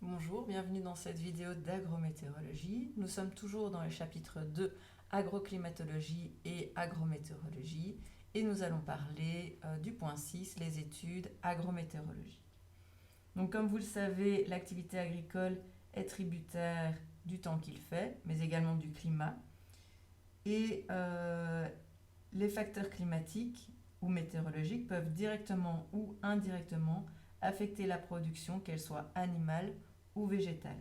Bonjour, bienvenue dans cette vidéo d'agrométéorologie. Nous sommes toujours dans le chapitre 2, agroclimatologie et agrométéorologie, et nous allons parler du point 6, les études agrométéorologie. Donc comme vous le savez, l'activité agricole est tributaire du temps qu'il fait, mais également du climat. Et les facteurs climatiques ou météorologiques peuvent directement ou indirectement affecter la production, qu'elle soit animale ou végétale.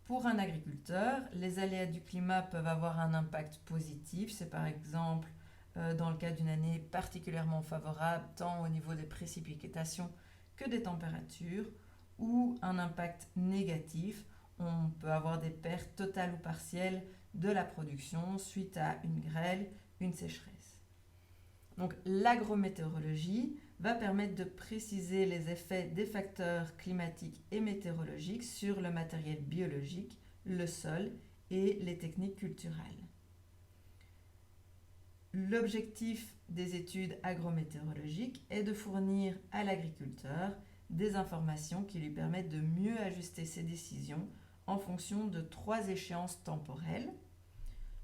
Pour un agriculteur, les aléas du climat peuvent avoir un impact positif. C'est par exemple dans le cas d'une année particulièrement favorable, tant au niveau des précipitations que des températures, ou un impact négatif. On peut avoir des pertes totales ou partielles de la production suite à une grêle, une sécheresse. Donc l'agrométéorologie va permettre de préciser les effets des facteurs climatiques et météorologiques sur le matériel biologique, le sol et les techniques culturelles. L'objectif des études agrométéorologiques est de fournir à l'agriculteur des informations qui lui permettent de mieux ajuster ses décisions en fonction de 3 échéances temporelles: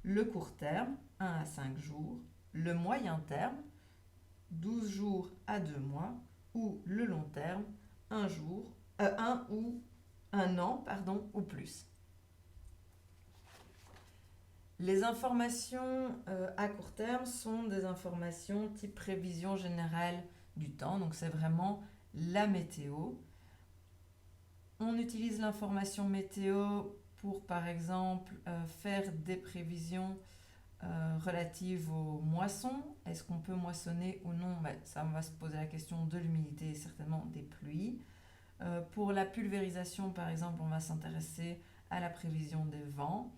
le court terme, 1 à 5 jours, le moyen terme, 12 jours à 2 mois, ou le long terme, 1 an ou plus. Les informations à court terme sont des informations type prévision générale du temps, donc c'est vraiment la météo. On utilise l'information météo pour, par exemple, faire des prévisions relatives aux moissons. Est-ce qu'on peut moissonner ou non? Ça, on va se poser la question de l'humidité et certainement des pluies. Pour la pulvérisation, par exemple, on va s'intéresser à la prévision des vents.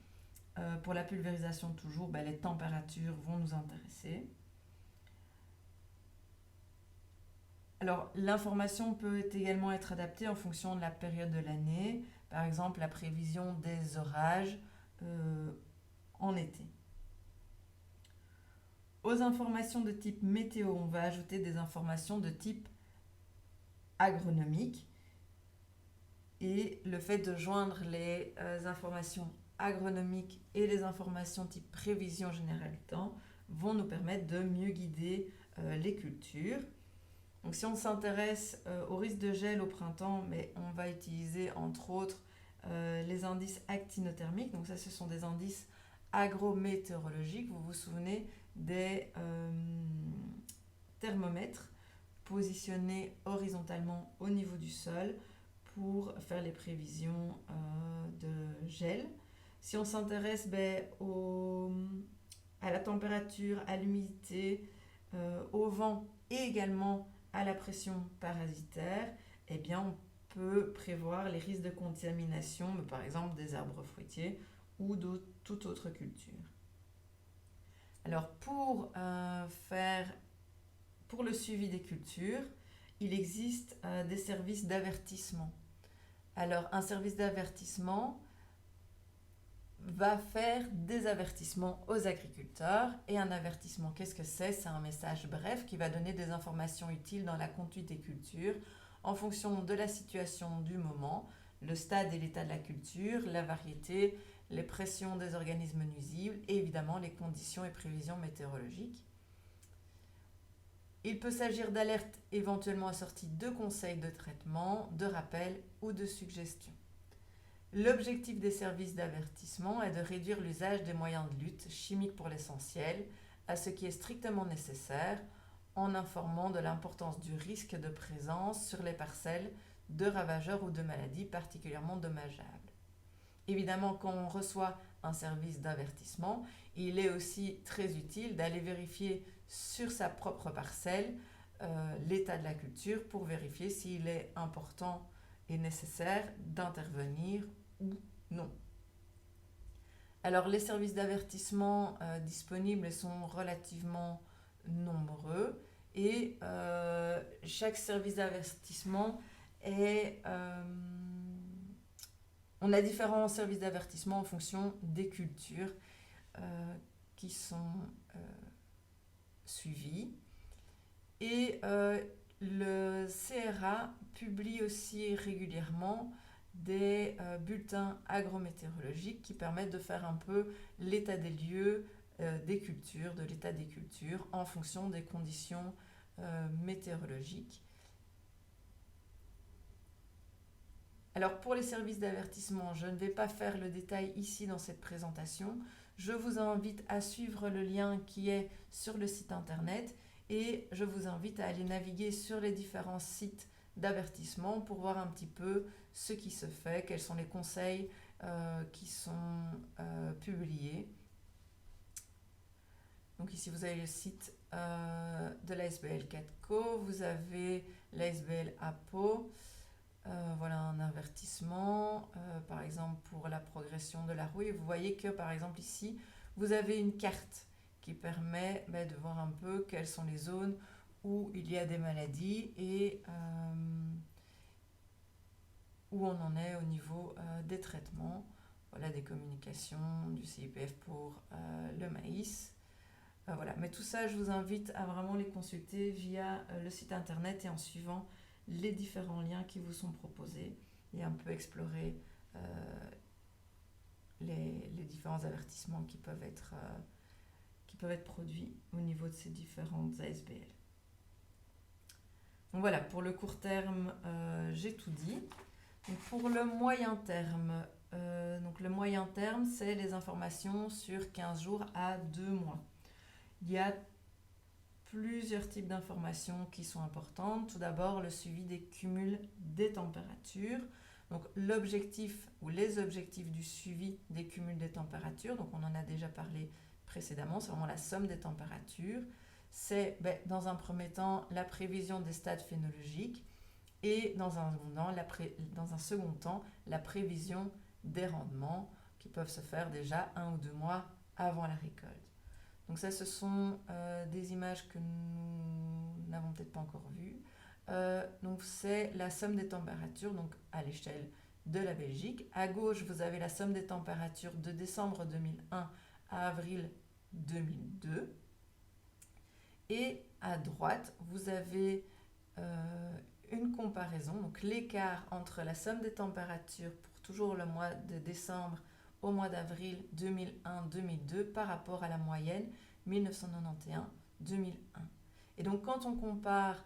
Pour la pulvérisation, toujours, les températures vont nous intéresser. Alors, l'information peut également être adaptée en fonction de la période de l'année. Par exemple, la prévision des orages en été. Aux informations de type météo, on va ajouter des informations de type agronomique. Et le fait de joindre les informations agronomiques et les informations type prévision générale du temps vont nous permettre de mieux guider les cultures. Donc si on s'intéresse au risque de gel au printemps, on va utiliser entre autres les indices actinothermiques. Donc ça, ce sont des indices agrométéorologiques. Vous vous souvenez des thermomètres positionnés horizontalement au niveau du sol pour faire les prévisions de gel. Si on s'intéresse à la température, à l'humidité, au vent et également à la pression parasitaire, on peut prévoir les risques de contamination, par exemple des arbres fruitiers ou de toute autre culture. Alors pour le suivi des cultures, il existe des services d'avertissement. Alors un service d'avertissement va faire des avertissements aux agriculteurs. Et un avertissement, qu'est-ce que c'est? C'est un message bref qui va donner des informations utiles dans la conduite des cultures en fonction de la situation du moment, le stade et l'état de la culture, la variété, les pressions des organismes nuisibles et évidemment les conditions et prévisions météorologiques. Il peut s'agir d'alertes éventuellement assorties de conseils de traitement, de rappels ou de suggestions. L'objectif des services d'avertissement est de réduire l'usage des moyens de lutte, chimiques pour l'essentiel, à ce qui est strictement nécessaire, en informant de l'importance du risque de présence sur les parcelles de ravageurs ou de maladies particulièrement dommageables. Évidemment, quand on reçoit un service d'avertissement, il est aussi très utile d'aller vérifier sur sa propre parcelle l'état de la culture pour vérifier s'il est important et nécessaire d'intervenir ou non. Alors les services d'avertissement disponibles sont relativement nombreux et chaque service d'avertissement est... on a différents services d'avertissement en fonction des cultures qui sont suivies. Et Le CRA publie aussi régulièrement des bulletins agrométéorologiques qui permettent de faire un peu l'état des lieux des cultures, de l'état des cultures en fonction des conditions météorologiques. Alors pour les services d'avertissement, je ne vais pas faire le détail ici dans cette présentation. Je vous invite à suivre le lien qui est sur le site internet et je vous invite à aller naviguer sur les différents sites d'avertissement pour voir un petit peu ce qui se fait, quels sont les conseils qui sont publiés. Donc ici vous avez le site de l'ASBL 4Co, vous avez l'ASBL APO. Voilà un avertissement, par exemple pour la progression de la rouille. Vous voyez que par exemple ici, vous avez une carte qui permet de voir un peu quelles sont les zones où il y a des maladies et où on en est au niveau des traitements. Voilà des communications du CIPF pour le maïs. Voilà. Mais tout ça, je vous invite à vraiment les consulter via le site internet et en suivant les différents liens qui vous sont proposés et un peu explorer les différents avertissements qui peuvent être produits au niveau de ces différentes ASBL. Donc voilà, pour le court terme, j'ai tout dit. Donc pour le moyen terme, le moyen terme, c'est les informations sur 15 jours à 2 mois. Il y a plusieurs types d'informations qui sont importantes. Tout d'abord, le suivi des cumuls des températures. Donc l'objectif ou les objectifs du suivi des cumuls des températures, donc on en a déjà parlé précédemment, c'est vraiment la somme des températures. C'est dans un premier temps la prévision des stades phénologiques et dans un second temps la prévision des rendements qui peuvent se faire déjà 1 ou 2 mois avant la récolte. Donc ça, ce sont des images que nous n'avons peut-être pas encore vues. Donc c'est la somme des températures donc à l'échelle de la Belgique. À gauche, vous avez la somme des températures de décembre 2001 à avril 2002. Et à droite, vous avez une comparaison, donc l'écart entre la somme des températures pour toujours le mois de décembre au mois d'avril 2001-2002 par rapport à la moyenne 1991-2001. Et donc quand on compare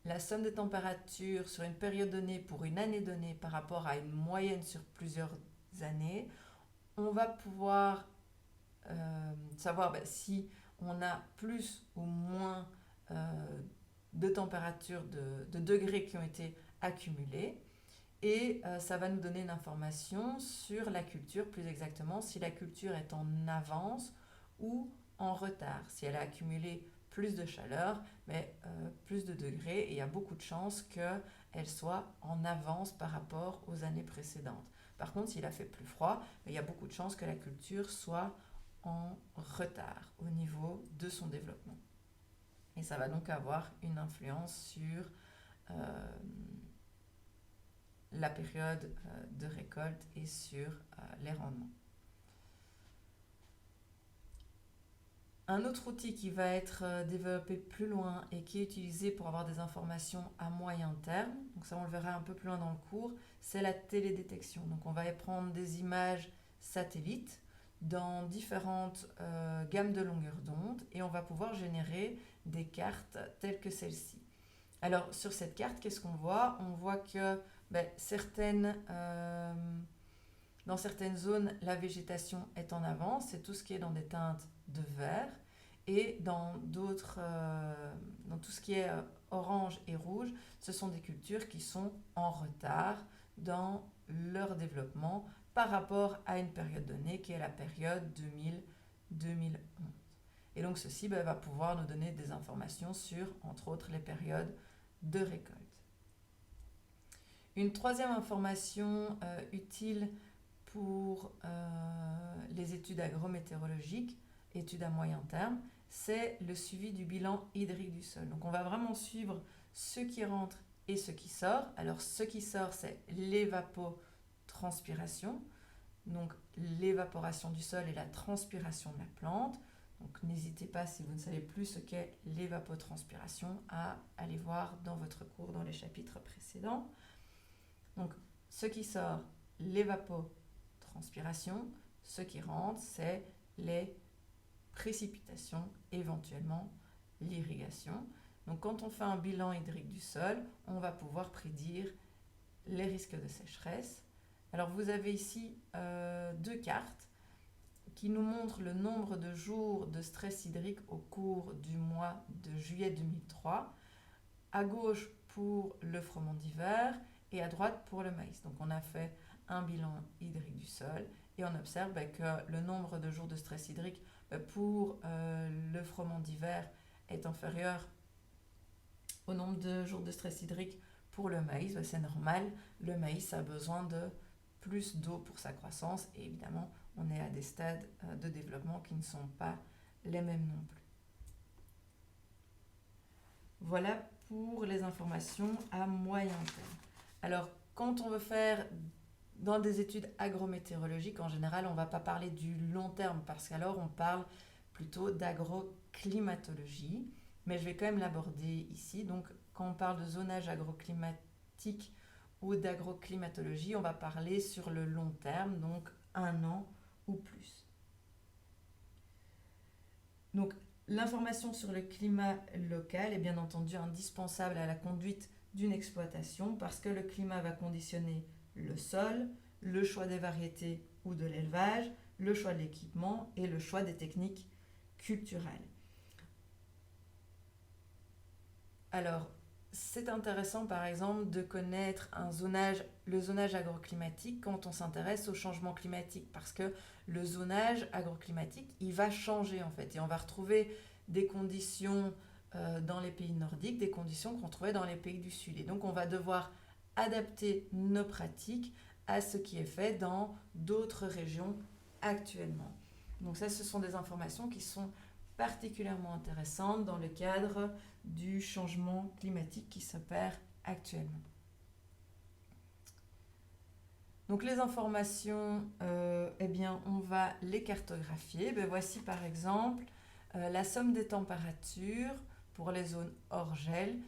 la somme des températures sur une période donnée pour une année donnée par rapport à une moyenne sur plusieurs années, on va pouvoir savoir si on a plus ou moins de températures, de degrés qui ont été accumulés. Et ça va nous donner une information sur la culture, plus exactement si la culture est en avance ou en retard. Si elle a accumulé plus de chaleur, mais plus de degrés, et il y a beaucoup de chances qu'elle soit en avance par rapport aux années précédentes. Par contre, s'il a fait plus froid, il y a beaucoup de chances que la culture soit en retard au niveau de son développement. Et ça va donc avoir une influence sur la période de récolte et sur les rendements. Un autre outil qui va être développé plus loin et qui est utilisé pour avoir des informations à moyen terme, donc ça on le verra un peu plus loin dans le cours, c'est la télédétection. Donc on va prendre des images satellites dans différentes gammes de longueur d'onde et on va pouvoir générer des cartes telles que celle-ci. Alors sur cette carte, qu'est-ce qu'on voit ? On voit que dans certaines zones, la végétation est en avance, c'est tout ce qui est dans des teintes de vert, et dans d'autres, dans tout ce qui est orange et rouge, ce sont des cultures qui sont en retard dans leur développement par rapport à une période donnée qui est la période 2000-2011. Et donc ceci va pouvoir nous donner des informations sur, entre autres, les périodes de récolte. Une troisième information utile pour les études agrométéorologiques, études à moyen terme, c'est le suivi du bilan hydrique du sol. Donc on va vraiment suivre ce qui rentre et ce qui sort. Alors ce qui sort, c'est l'évapotranspiration, donc l'évaporation du sol et la transpiration de la plante. Donc n'hésitez pas, si vous ne savez plus ce qu'est l'évapotranspiration, à aller voir dans votre cours, dans les chapitres précédents. Donc ce qui sort, l'évapotranspiration. Ce qui rentre, c'est les précipitations, éventuellement l'irrigation. Donc quand on fait un bilan hydrique du sol, on va pouvoir prédire les risques de sécheresse. Alors vous avez ici deux cartes qui nous montrent le nombre de jours de stress hydrique au cours du mois de juillet 2003. À gauche pour le froment d'hiver et à droite pour le maïs. Donc on a fait un bilan hydrique du sol et on observe que le nombre de jours de stress hydrique pour le froment d'hiver est inférieur au nombre de jours de stress hydrique pour le maïs. C'est normal, le maïs a besoin de plus d'eau pour sa croissance et évidemment on est à des stades de développement qui ne sont pas les mêmes non plus. Voilà pour les informations à moyen terme. Alors, quand on veut faire dans des études agrométéorologiques, en général, on ne va pas parler du long terme parce qu'alors on parle plutôt d'agroclimatologie, mais je vais quand même l'aborder ici. Donc, quand on parle de zonage agroclimatique ou d'agroclimatologie, on va parler sur le long terme, donc 1 an ou plus. Donc, l'information sur le climat local est bien entendu indispensable à la conduite d'une exploitation parce que le climat va conditionner le sol, le choix des variétés ou de l'élevage, le choix de l'équipement et le choix des techniques culturelles. Alors, c'est intéressant par exemple de connaître le zonage agroclimatique quand on s'intéresse au changement climatique parce que le zonage agroclimatique, il va changer en fait et on va retrouver des conditions dans les pays nordiques, des conditions qu'on trouvait dans les pays du Sud. Et donc on va devoir adapter nos pratiques à ce qui est fait dans d'autres régions actuellement. Donc ça, ce sont des informations qui sont particulièrement intéressantes dans le cadre du changement climatique qui s'opère actuellement. Donc les informations, on va les cartographier. Voici par exemple la somme des températures pour les zones hors gel,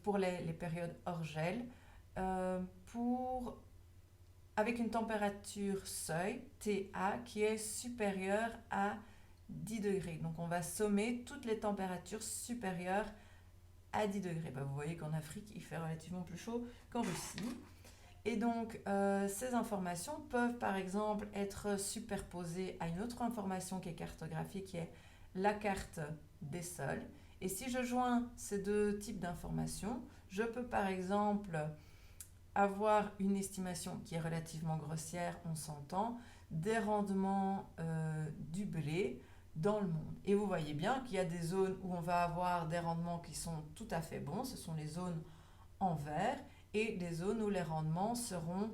pour les périodes hors gel, avec une température seuil, TA, qui est supérieure à 10 degrés. Donc on va sommer toutes les températures supérieures à 10 degrés. Vous voyez qu'en Afrique, il fait relativement plus chaud qu'en Russie. Et donc, ces informations peuvent par exemple être superposées à une autre information qui est cartographiée, qui est la carte des sols. Et si je joins ces deux types d'informations, je peux par exemple avoir une estimation qui est relativement grossière, on s'entend, des rendements du blé dans le monde. Et vous voyez bien qu'il y a des zones où on va avoir des rendements qui sont tout à fait bons, ce sont les zones en vert, et des zones où les rendements seront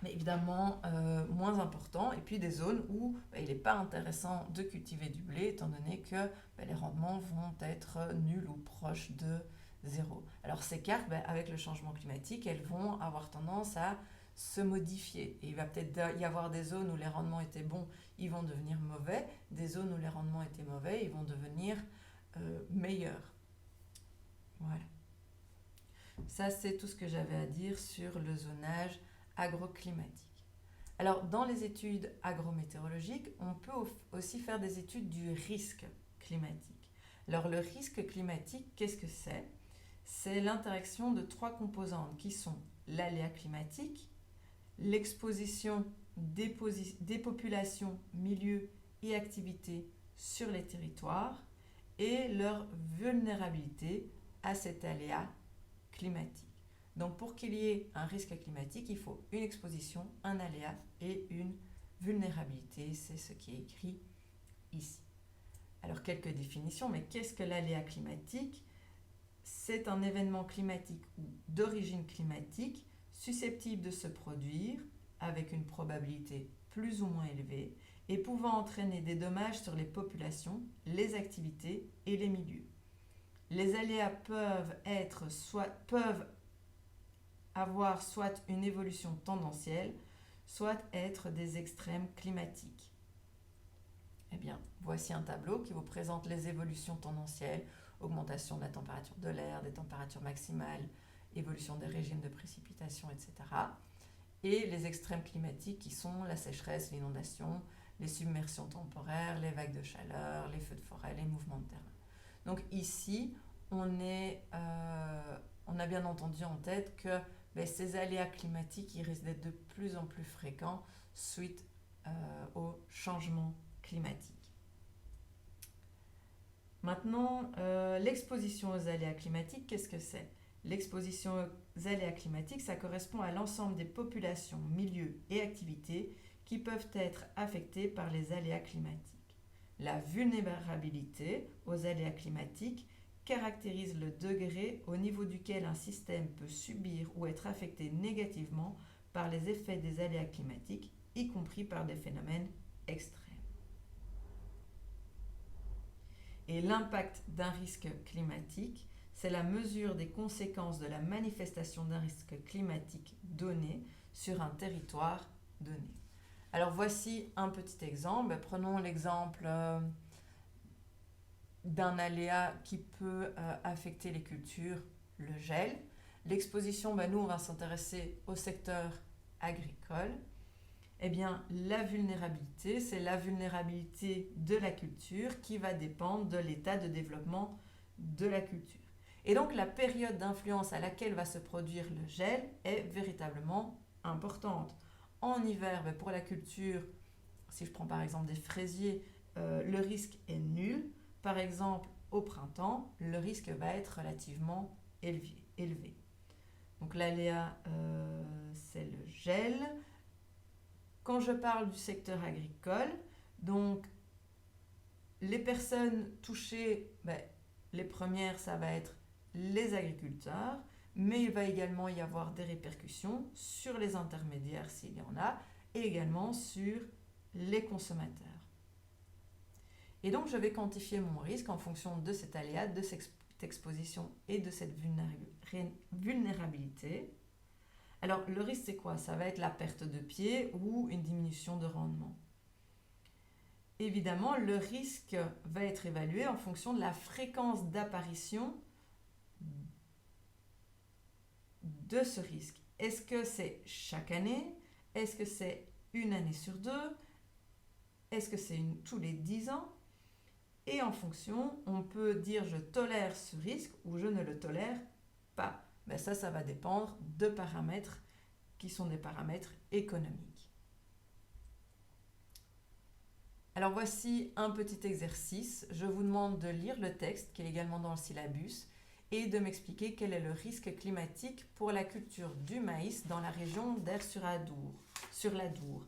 évidemment moins importants, et puis des zones où il n'est pas intéressant de cultiver du blé, étant donné que les rendements vont être nuls ou proches de zéro. Alors ces cartes, avec le changement climatique, elles vont avoir tendance à se modifier. Et il va peut-être y avoir des zones où les rendements étaient bons, ils vont devenir mauvais. Des zones où les rendements étaient mauvais, ils vont devenir meilleurs. Voilà. Ça, c'est tout ce que j'avais à dire sur le zonage agroclimatique. Alors, dans les études agrométéorologiques, on peut aussi faire des études du risque climatique. Alors, le risque climatique, qu'est-ce que c'est ? C'est l'interaction de 3 composantes qui sont l'aléa climatique, l'exposition des populations, milieux et activités sur les territoires et leur vulnérabilité à cet aléa climatique. Donc pour qu'il y ait un risque climatique, il faut une exposition, un aléa et une vulnérabilité. C'est ce qui est écrit ici. Alors quelques définitions, mais qu'est-ce que l'aléa climatique ? C'est un événement climatique ou d'origine climatique susceptible de se produire avec une probabilité plus ou moins élevée et pouvant entraîner des dommages sur les populations, les activités et les milieux. Les aléas peuvent avoir soit une évolution tendancielle, soit être des extrêmes climatiques. Eh bien, voici un tableau qui vous présente les évolutions tendancielles, augmentation de la température de l'air, des températures maximales, évolution des régimes de précipitation, etc. Et les extrêmes climatiques qui sont la sécheresse, l'inondation, les submersions temporaires, les vagues de chaleur, les feux de forêt, les mouvements de terrain. Donc ici, on a bien entendu en tête que ces aléas climatiques ils risquent d'être de plus en plus fréquents suite au changement climatique. Maintenant, l'exposition aux aléas climatiques, qu'est-ce que c'est? L'exposition aux aléas climatiques, ça correspond à l'ensemble des populations, milieux et activités qui peuvent être affectés par les aléas climatiques. La vulnérabilité aux aléas climatiques caractérise le degré au niveau duquel un système peut subir ou être affecté négativement par les effets des aléas climatiques, y compris par des phénomènes extrêmes. Et l'impact d'un risque climatique, c'est la mesure des conséquences de la manifestation d'un risque climatique donné sur un territoire donné. Alors voici un petit exemple. Prenons l'exemple d'un aléa qui peut affecter les cultures, le gel. L'exposition, nous on va s'intéresser au secteur agricole. Eh bien, la vulnérabilité, c'est la vulnérabilité de la culture qui va dépendre de l'état de développement de la culture. Et donc, la période d'influence à laquelle va se produire le gel est véritablement importante. En hiver, pour la culture, si je prends par exemple des fraisiers, le risque est nul. Par exemple, au printemps, le risque va être relativement élevé. Donc l'aléa, c'est le gel. Quand je parle du secteur agricole, donc les personnes touchées, les premières, ça va être les agriculteurs, mais il va également y avoir des répercussions sur les intermédiaires s'il y en a, et également sur les consommateurs. Et donc je vais quantifier mon risque en fonction de cet aléa, de cette exposition et de cette vulnérabilité. Alors le risque c'est quoi? Ça va être la perte de pied ou une diminution de rendement. Évidemment, le risque va être évalué en fonction de la fréquence d'apparition de ce risque. Est-ce que c'est chaque année? Est-ce que c'est une année sur deux? Est-ce que c'est tous les 10 ans? Et en fonction, on peut dire je tolère ce risque ou je ne le tolère pas. Ça va dépendre de paramètres qui sont des paramètres économiques. Alors voici un petit exercice. Je vous demande de lire le texte qui est également dans le syllabus et de m'expliquer quel est le risque climatique pour la culture du maïs dans la région d'Aire-sur-l'Adour.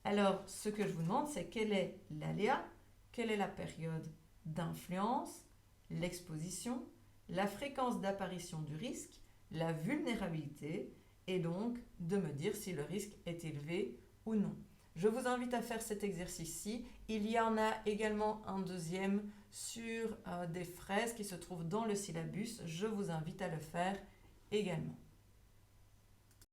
Alors, ce que je vous demande, c'est quel est l'aléa, quelle est la période d'influence, l'exposition, la fréquence d'apparition du risque, la vulnérabilité, et donc de me dire si le risque est élevé ou non. Je vous invite à faire cet exercice-ci. Il y en a également un deuxième sur des fraises qui se trouvent dans le syllabus. Je vous invite à le faire également.